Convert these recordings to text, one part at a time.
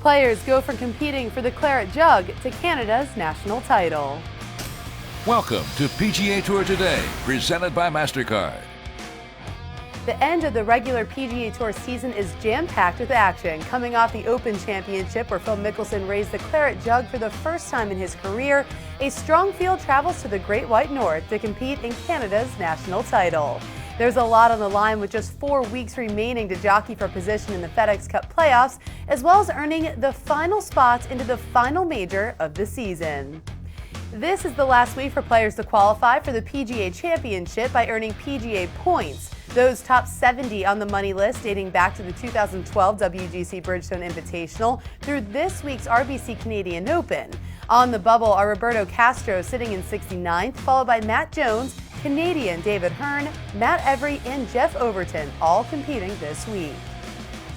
Players go from competing for the Claret Jug to Canada's national title. Welcome to PGA Tour Today, presented by MasterCard. The end of the regular PGA Tour season is jam-packed with action. Coming off the Open Championship, where Phil Mickelson raised the Claret Jug for the first time in his career, a strong field travels to the Great White North to compete in Canada's national title. There's a lot on the line with just 4 weeks remaining to jockey for position in the FedEx Cup playoffs, as well as earning the final spots into the final major of the season. This is the last week for players to qualify for the PGA Championship by earning PGA points. Those top 70 on the money list dating back to the 2012 WGC Bridgestone Invitational through this week's RBC Canadian Open. On the bubble are Roberto Castro sitting in 69th, followed by Matt Jones, Canadian David Hearn, Matt Every, and Jeff Overton, all competing this week.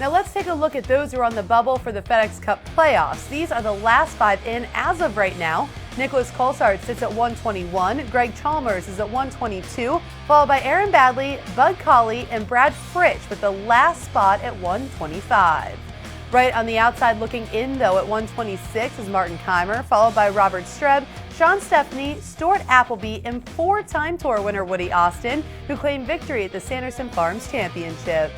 Now let's take a look at those who are on the bubble for the FedEx Cup playoffs. These are the last 5 in as of right now. Nicholas Colsaert sits at 121, Greg Chalmers is at 122, followed by Aaron Baddeley, Bud Colley, and Brad Fritsch with the last spot at 125. Right on the outside looking in, though, at 126 is Martin Keimer, followed by Robert Streb, Sean Stepney, Stuart Appleby, and 4-time Tour winner Woody Austin, who claimed victory at the Sanderson Farms Championship.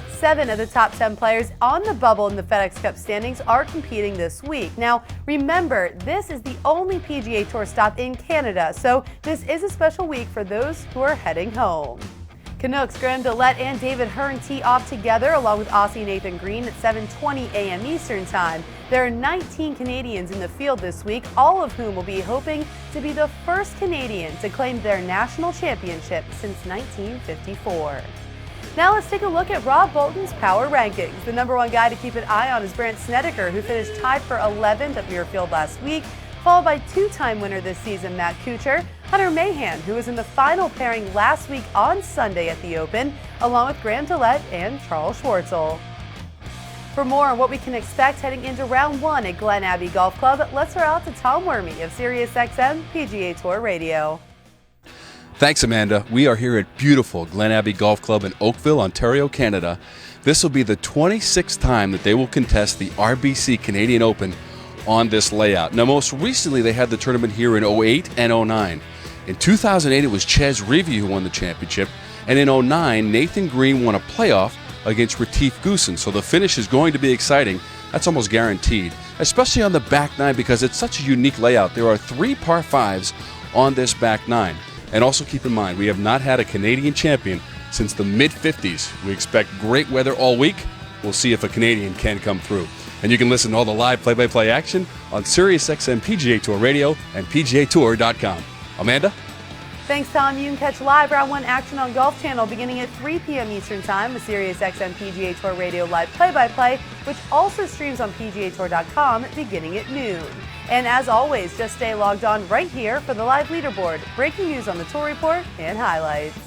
7 of the top 10 players on the bubble in the FedEx Cup standings are competing this week. Now, remember, this is the only PGA Tour stop in Canada, so this is a special week for those who are heading home. Canucks Graham Dillette and David Hearn tee off together along with Aussie Nathan Green at 7:20 a.m. Eastern Time. There are 19 Canadians in the field this week, all of whom will be hoping to be the first Canadian to claim their national championship since 1954. Now let's take a look at Rob Bolton's power rankings. The #1 guy to keep an eye on is Brandt Snedeker, who finished tied for 11th at Muirfield last week, followed by 2-time winner this season Matt Kuchar, Hunter Mahan, who was in the final pairing last week on Sunday at the Open, along with Graham Dillette and Charles Schwartzel. For more on what we can expect heading into round 1 at Glen Abbey Golf Club, let's throw out to Tom Wormy of SiriusXM PGA Tour Radio. Thanks, Amanda. We are here at beautiful Glen Abbey Golf Club in Oakville, Ontario, Canada. This will be the 26th time that they will contest the RBC Canadian Open on this layout. Now, most recently, they had the tournament here in 08 and 09. In 2008, it was Ches Reavie who won the championship, and in 09, Nathan Green won a playoff against Retief Goosen. So the finish is going to be exciting. That's almost guaranteed, especially on the back 9 because it's such a unique layout. There are 3 par 5s on this back 9. And also keep in mind, we have not had a Canadian champion since the mid-50s. We expect great weather all week. We'll see if a Canadian can come through. And you can listen to all the live play-by-play action on SiriusXM PGA Tour Radio and PGATour.com. Amanda? Thanks, Tom. You can catch live round 1 action on Golf Channel beginning at 3 p.m. Eastern Time with SiriusXM PGA Tour Radio live play-by-play, which also streams on PGATour.com beginning at noon. And as always, just stay logged on right here for the live leaderboard, breaking news on the Tour Report, and highlights.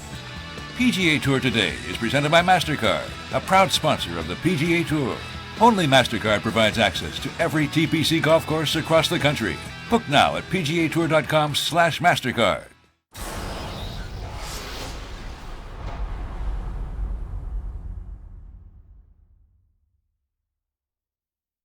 PGA Tour Today is presented by MasterCard, a proud sponsor of the PGA Tour. Only MasterCard provides access to every TPC golf course across the country. Book now at PGATour.com/MasterCard.